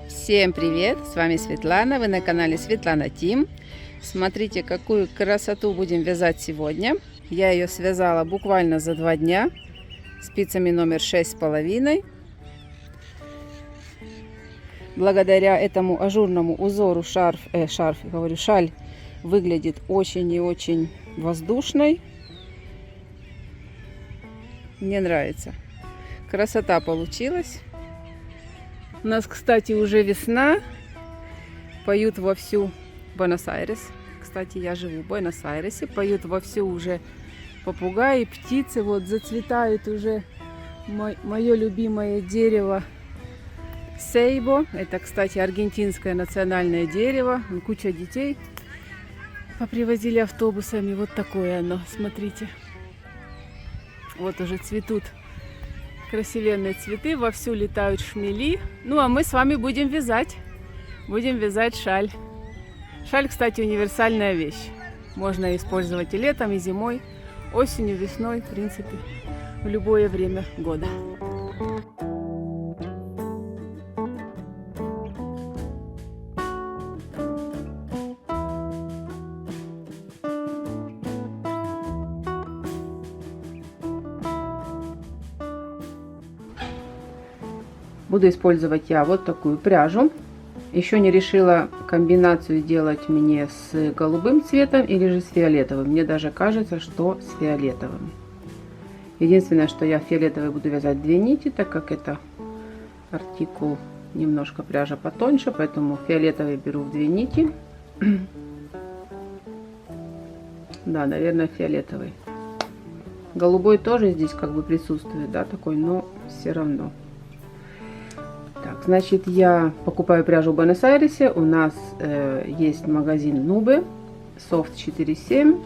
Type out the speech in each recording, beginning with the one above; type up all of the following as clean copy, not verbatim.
Всем привет! С вами Светлана, вы на канале Светлана Тим. Смотрите, какую красоту будем вязать сегодня. Я ее связала буквально за 2 дня спицами номер 6,5. Благодаря этому ажурному узору шаль выглядит очень и очень воздушной. Мне нравится. Красота получилась. У нас, кстати, уже весна. Поют вовсю Буэнос-Айрес. Кстати, я живу в Буэнос-Айресе. Поют вовсю уже попугаи, птицы. Вот зацветает уже мое любимое дерево Сейбо. Это, кстати, аргентинское национальное дерево. Куча детей попривозили автобусами. Вот такое оно. Смотрите. Вот уже цветут красивенные цветы, вовсю летают шмели. Ну, а мы с вами будем вязать. Будем вязать шаль. Шаль, кстати, универсальная вещь. Можно использовать и летом, и зимой, осенью, весной, в принципе, в любое время года. Буду использовать я вот такую пряжу. Еще не решила комбинацию делать мне с голубым цветом или же с фиолетовым. Мне даже кажется, что с фиолетовым. Единственное, что я фиолетовый буду вязать 2 нити, так как это артикул немножко пряжа потоньше, поэтому фиолетовый беру в 2 нити. Да, наверное, фиолетовый. Голубой тоже здесь как бы присутствует, да, такой, но все равно. Так, значит, я покупаю пряжу в Буэнос-Айресе. У нас есть магазин Нубе, Soft 4.7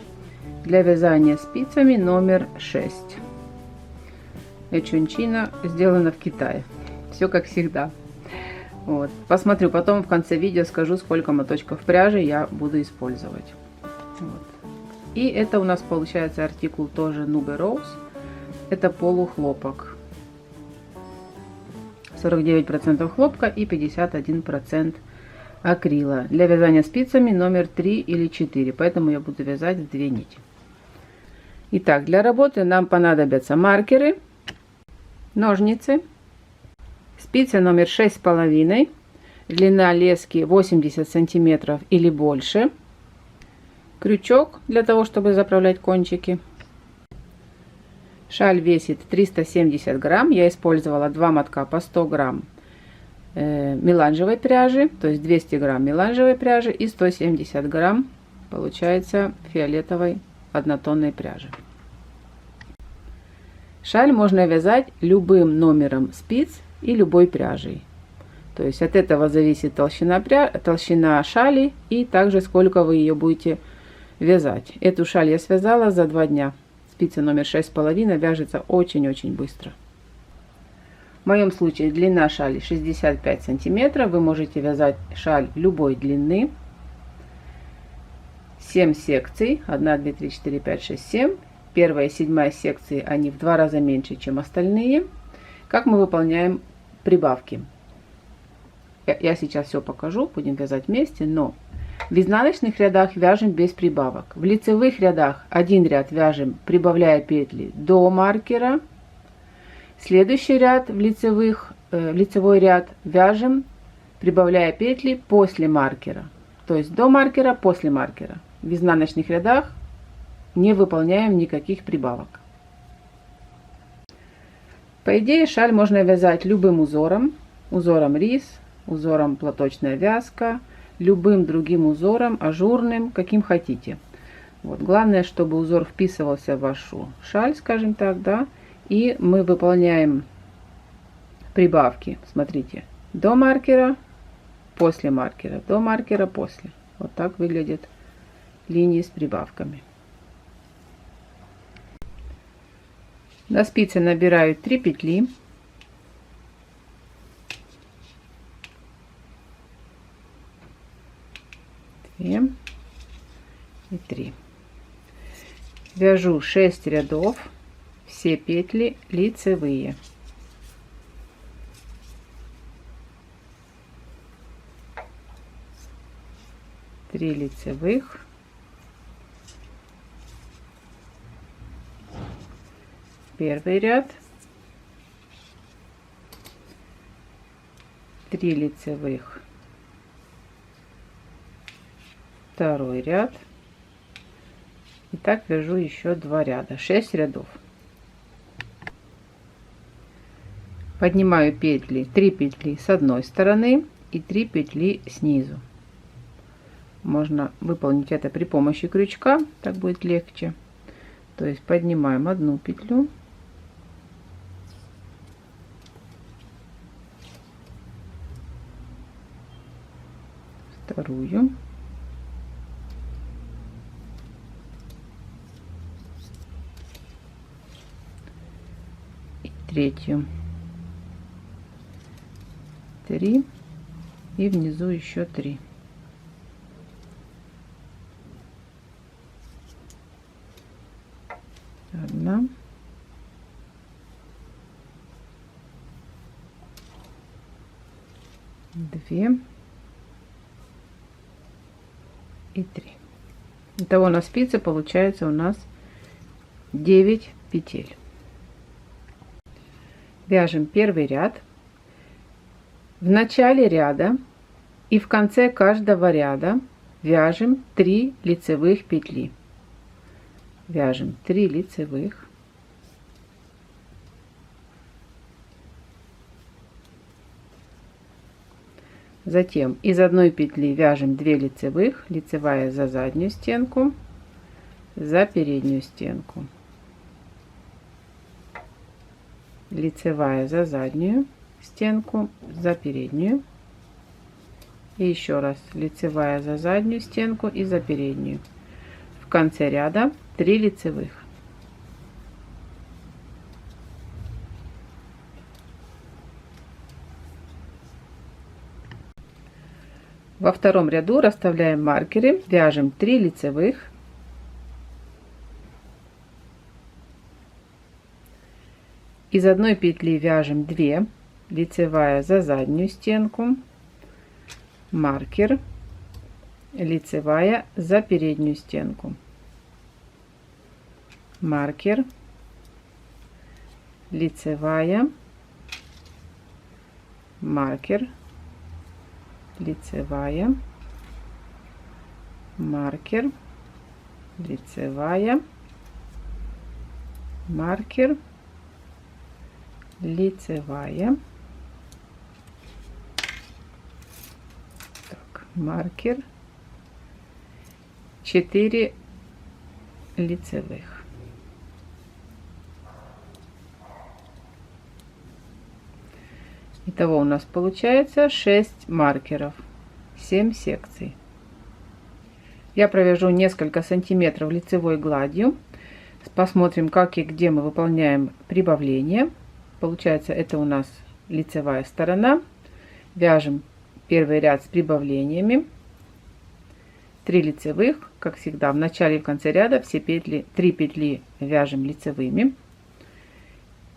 для вязания спицами номер 6. Эчунчина сделана в Китае. Все как всегда. Вот. Посмотрю, потом в конце видео скажу, сколько моточков пряжи я буду использовать. Вот. И это у нас получается артикул тоже Nube Rose. Это полухлопок. 49% хлопка и 51% акрила. Для вязания спицами номер 3 или 4, поэтому я буду вязать в 2 нити. Итак, для работы нам понадобятся маркеры, ножницы, спицы номер 6,5, длина лески 80 сантиметров или больше, крючок для того, чтобы заправлять кончики. Шаль весит 370 грамм. Я использовала 2 мотка по 100 грамм меланжевой пряжи, то есть 200 грамм меланжевой пряжи и 170 грамм получается фиолетовой однотонной пряжи. Шаль можно вязать любым номером спиц и любой пряжей. То есть от этого зависит толщина шали и также сколько вы ее будете вязать. Эту шаль я связала за 2 дня. Спица номер 6,5 вяжется очень-очень быстро. В моем случае длина шали 65 сантиметров. Вы можете вязать шаль любой длины. 7 секций. 1, 2, 3, 4, 5, 6, 7. Первая и 7 секции, они в 2 раза меньше, чем остальные. Как мы выполняем прибавки? Я сейчас все покажу. Будем вязать вместе, но в изнаночных рядах вяжем без прибавок. В лицевых рядах один ряд вяжем, прибавляя петли до маркера. Следующий ряд в лицевой ряд вяжем, прибавляя петли после маркера. То есть до маркера, после маркера. В изнаночных рядах не выполняем никаких прибавок. По идее, шаль можно вязать любым узором. Узором рис, узором платочная вязка, любым другим узором, ажурным, каким хотите. Вот. Главное, чтобы узор вписывался в вашу шаль, скажем так, да. И мы выполняем прибавки. Смотрите, до маркера, после маркера, до маркера, после. Вот так выглядят линии с прибавками. На спице набираю 3 петли. И 3. Вяжу 6 рядов, все петли лицевые. 3 лицевых, первый ряд, 3 лицевых, второй ряд. И так вяжу еще 2 ряда, 6 рядов. Поднимаю петли, 3 петли с одной стороны и 3 петли снизу. Можно выполнить это при помощи крючка, так будет легче. То есть поднимаем одну петлю, вторую, и третью, 3 и внизу еще 3. Одна, две и 3. Итого на спице получается у нас 9 петель. Вяжем первый ряд. В начале ряда и в конце каждого ряда вяжем 3 лицевых петли. Вяжем 3 лицевых, затем из одной петли вяжем 2 лицевых, лицевая за заднюю стенку, за переднюю стенку, лицевая за заднюю стенку, за переднюю, и еще раз лицевая за заднюю стенку и за переднюю. В конце ряда 3 лицевых. Во втором ряду расставляем маркеры, вяжем 3 лицевых, из одной петли вяжем 2, лицевая за заднюю стенку, маркер, лицевая за переднюю стенку, маркер, лицевая, маркер, лицевая, маркер, лицевая, маркер, лицевая, так, маркер, 4 лицевых. Итого у нас получается 6 маркеров, 7 секций. Я провяжу несколько сантиметров лицевой гладью. Посмотрим, как и где мы выполняем прибавление. Получается, это у нас лицевая сторона. Вяжем первый ряд с прибавлениями. 3 лицевых, как всегда, в начале и в конце ряда все петли, 3 петли вяжем лицевыми.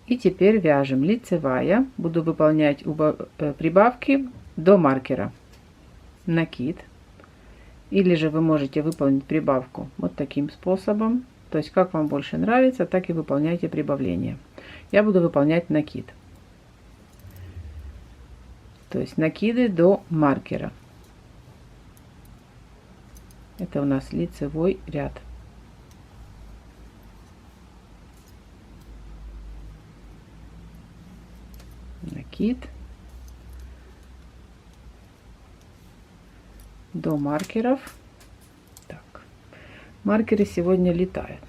И теперь вяжем лицевая. Буду выполнять прибавки до маркера. Накид. Или же вы можете выполнить прибавку вот таким способом. То есть, как вам больше нравится, так и выполняйте прибавление. Я буду выполнять накид. То есть, накиды до маркера. Это у нас лицевой ряд. Накид до маркеров. Так, маркеры сегодня летают.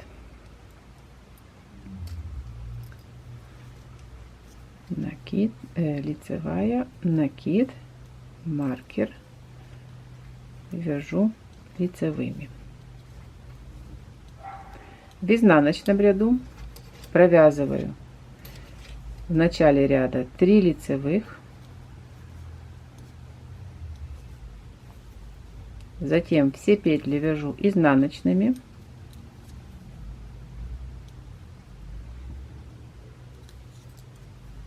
Накид, лицевая, накид, маркер, вяжу лицевыми. В изнаночном ряду провязываю в начале ряда 3 лицевых, затем все петли вяжу изнаночными,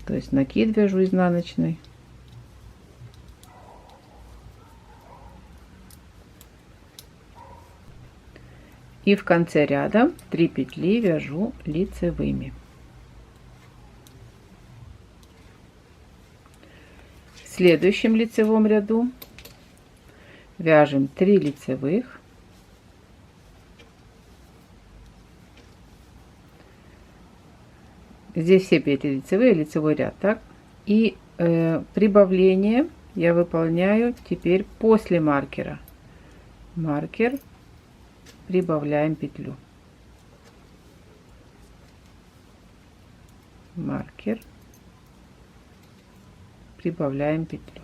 то есть накид вяжу изнаночный, И в конце ряда 3 петли вяжу лицевыми. В следующем лицевом ряду вяжем 3 лицевых. Здесь все петли лицевые, лицевой ряд, так? И прибавление я выполняю теперь после маркера. Маркер, прибавляем петлю. Маркер, прибавляем петлю.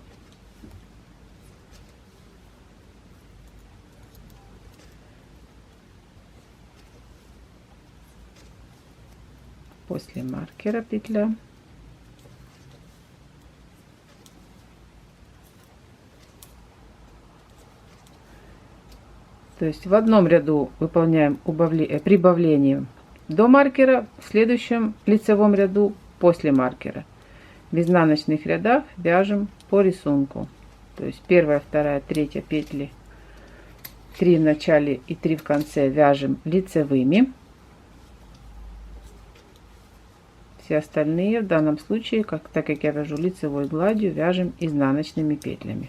После маркера петля. То есть в одном ряду выполняем прибавление до маркера, в следующем лицевом ряду после маркера. В изнаночных рядах вяжем по рисунку. То есть первая, вторая, третья петли, 3 в начале и 3 в конце вяжем лицевыми. Все остальные в данном случае, так как я вяжу лицевой гладью, вяжем изнаночными петлями.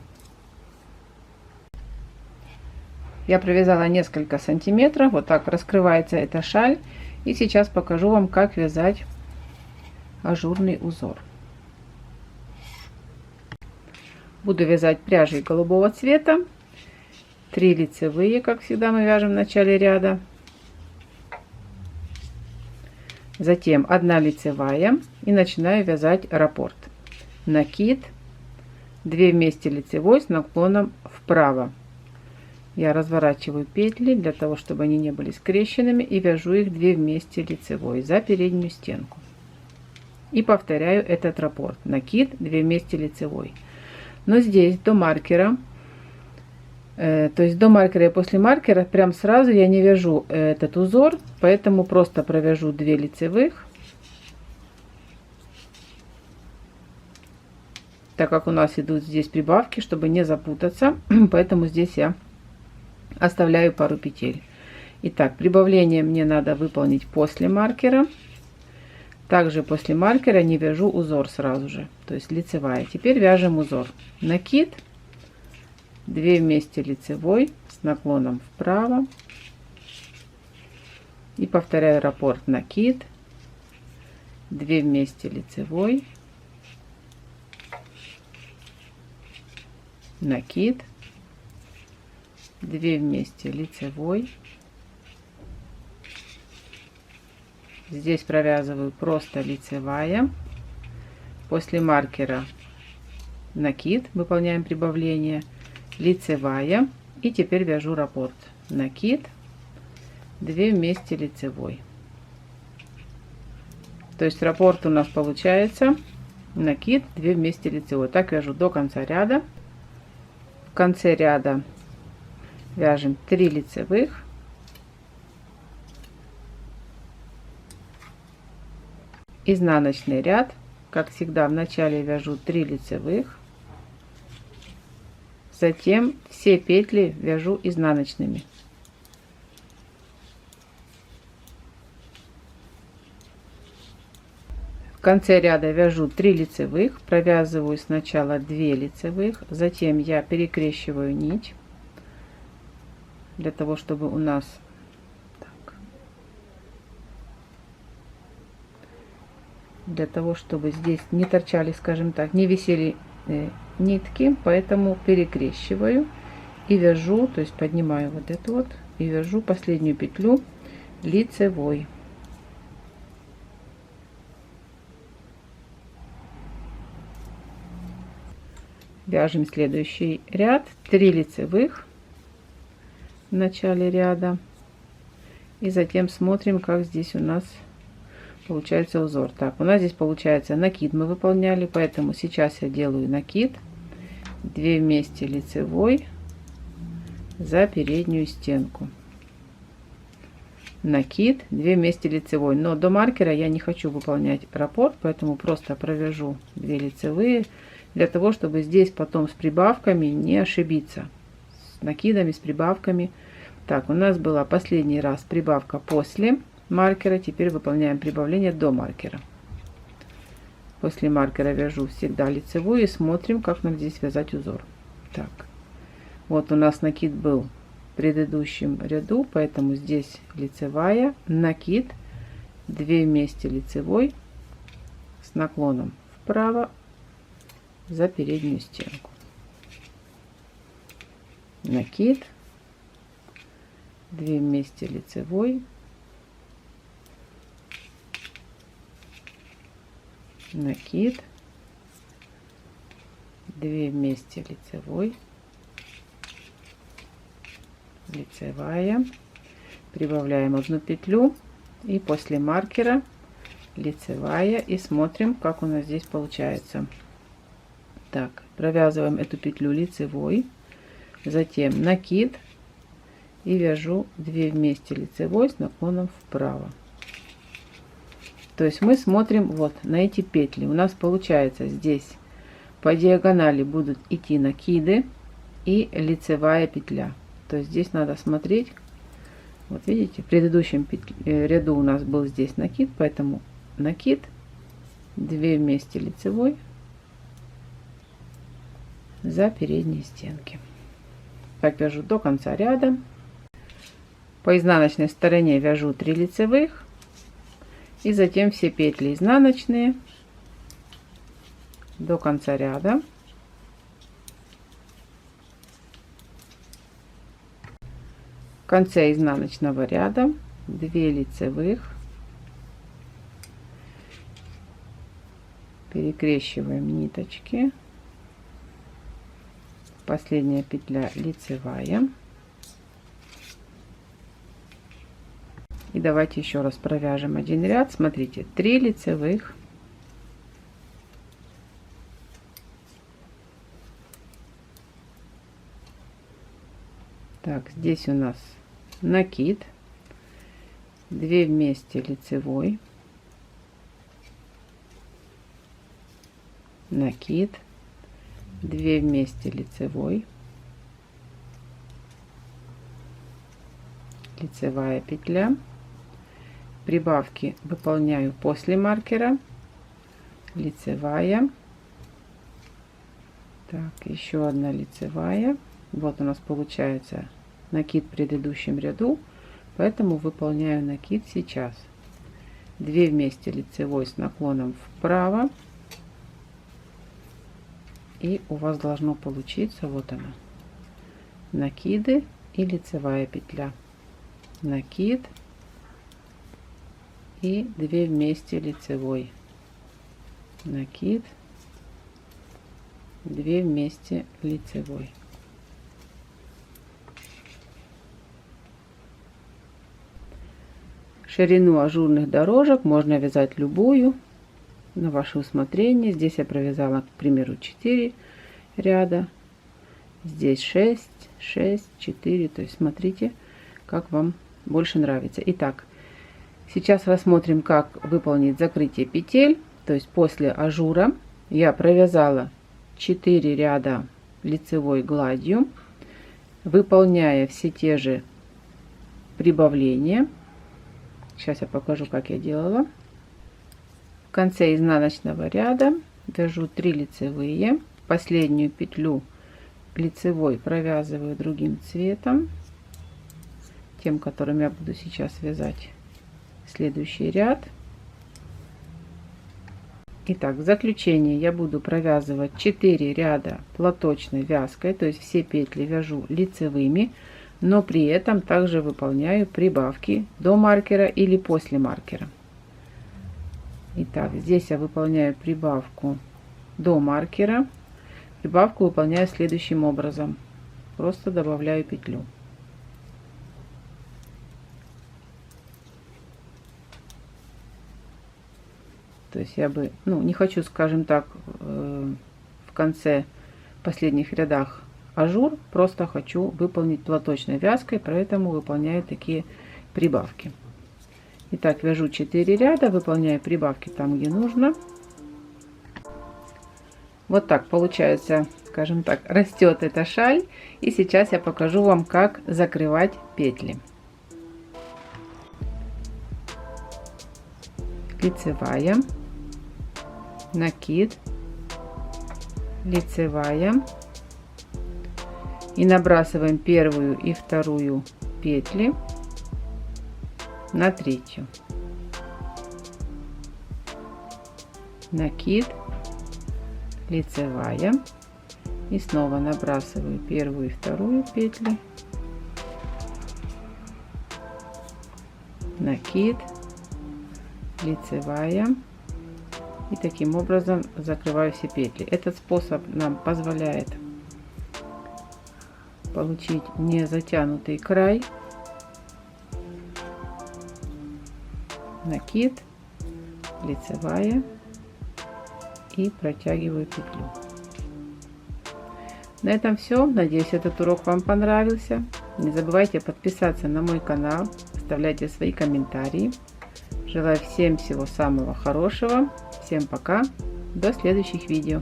Я провязала несколько сантиметров, вот так раскрывается эта шаль. И сейчас покажу вам, как вязать ажурный узор. Буду вязать пряжей голубого цвета. 3 лицевые, как всегда мы вяжем в начале ряда. Затем 1 лицевая и начинаю вязать раппорт. Накид, 2 вместе лицевой с наклоном вправо. Я разворачиваю петли для того, чтобы они не были скрещенными, и вяжу их 2 вместе лицевой за переднюю стенку. И повторяю этот раппорт. Накид, 2 вместе лицевой. Но здесь до маркера, то есть до маркера и после маркера, прям сразу я не вяжу этот узор, поэтому просто провяжу 2 лицевых. Так как у нас идут здесь прибавки, чтобы не запутаться, поэтому здесь я оставляю пару петель. Итак, прибавление мне надо выполнить после маркера. Также после маркера не вяжу узор сразу же, то есть лицевая. Теперь вяжем узор. Накид, 2 вместе лицевой с наклоном вправо. И повторяю раппорт. Накид, 2 вместе лицевой, накид, 2 вместе лицевой. Здесь провязываю просто лицевая. После маркера накид, выполняем прибавление, лицевая. И теперь вяжу раппорт. Накид, 2 вместе лицевой. То есть раппорт у нас получается накид, 2 вместе лицевой. Так вяжу до конца ряда. В конце ряда вяжем 3 лицевых, изнаночный ряд, как всегда в начале вяжу 3 лицевых, затем все петли вяжу изнаночными. В конце ряда вяжу 3 лицевых, провязываю сначала 2 лицевых, затем я перекрещиваю нить, для того, чтобы у нас для того, чтобы здесь не торчали, скажем так, не висели нитки, поэтому перекрещиваю и вяжу, то есть поднимаю вот эту вот и вяжу последнюю петлю лицевой. Вяжем следующий ряд, 3 лицевых в начале ряда, и затем смотрим, как здесь у нас получается узор. Так, у нас здесь получается накид мы выполняли, поэтому сейчас я делаю накид, 2 вместе лицевой за переднюю стенку, накид, 2 вместе лицевой. Но до маркера я не хочу выполнять раппорт, поэтому просто провяжу 2 лицевые, для того, чтобы здесь потом с прибавками не ошибиться, с накидами, с прибавками. Так, у нас была последний раз прибавка после маркера, теперь выполняем прибавление до маркера. После маркера вяжу всегда лицевую и смотрим, как нам здесь вязать узор. Так, вот у нас накид был в предыдущем ряду, поэтому здесь лицевая, накид, 2 вместе лицевой с наклоном вправо за переднюю стенку. Накид, 2 вместе лицевой, накид, 2 вместе лицевой, лицевая, прибавляем 1 петлю и после маркера лицевая и смотрим, как у нас здесь получается. Так, провязываем эту петлю лицевой, затем накид и вяжу 2 вместе лицевой с наклоном вправо. То есть мы смотрим вот на эти петли. У нас получается здесь по диагонали будут идти накиды и лицевая петля. То есть здесь надо смотреть. Вот видите, в предыдущем ряду у нас был здесь накид, поэтому накид, 2 вместе лицевой за передние стенки. Так вяжу до конца ряда. По изнаночной стороне вяжу 3 лицевых и затем все петли изнаночные до конца ряда. В конце изнаночного ряда 2 лицевых, перекрещиваем ниточки, последняя петля лицевая. И давайте еще раз провяжем один ряд. Смотрите, 3 лицевых, так, здесь у нас накид, 2 вместе лицевой, накид, 2 вместе лицевой, лицевая петля, прибавки выполняю после маркера, лицевая, так, еще одна лицевая. Вот у нас получается накид в предыдущем ряду, поэтому выполняю накид сейчас. 2 вместе лицевой с наклоном вправо, и у вас должно получиться, вот она, накиды и лицевая петля, накид и 2 вместе лицевой, накид, 2 вместе лицевой. Ширину ажурных дорожек можно вязать любую на ваше усмотрение. Здесь я провязала, к примеру, 4 ряда, здесь 6, 6, 4. То есть смотрите, как вам больше нравится. Итак, сейчас рассмотрим, как выполнить закрытие петель. То есть после ажура я провязала 4 ряда лицевой гладью, выполняя все те же прибавления. Сейчас я покажу, как я делала. В конце изнаночного ряда вяжу 3 лицевые, последнюю петлю лицевой провязываю другим цветом, тем, которым я буду сейчас вязать следующий ряд. Итак, в заключение я буду провязывать 4 ряда платочной вязкой, то есть все петли вяжу лицевыми, но при этом также выполняю прибавки до маркера или после маркера. Итак, здесь я выполняю прибавку до маркера. Прибавку выполняю следующим образом. Просто добавляю петлю. То есть я бы, не хочу, скажем так, в конце последних рядах ажур, просто хочу выполнить платочной вязкой, поэтому выполняю такие прибавки. Итак, вяжу 4 ряда, выполняю прибавки там, где нужно. Вот так получается скажем так, растет эта шаль. И сейчас я покажу вам, как закрывать петли. Лицевая, накид, лицевая. И набрасываем первую и вторую петли на третью. Накид, лицевая. И снова набрасываю первую и вторую петли. Накид, лицевая. И таким образом закрываю все петли. Этот способ нам позволяет получить не затянутый край. Накид, лицевая. И протягиваю петлю. На этом все. Надеюсь, этот урок вам понравился. Не забывайте подписаться на мой канал, оставляйте свои комментарии. Желаю всем всего самого хорошего. Всем пока. До следующих видео.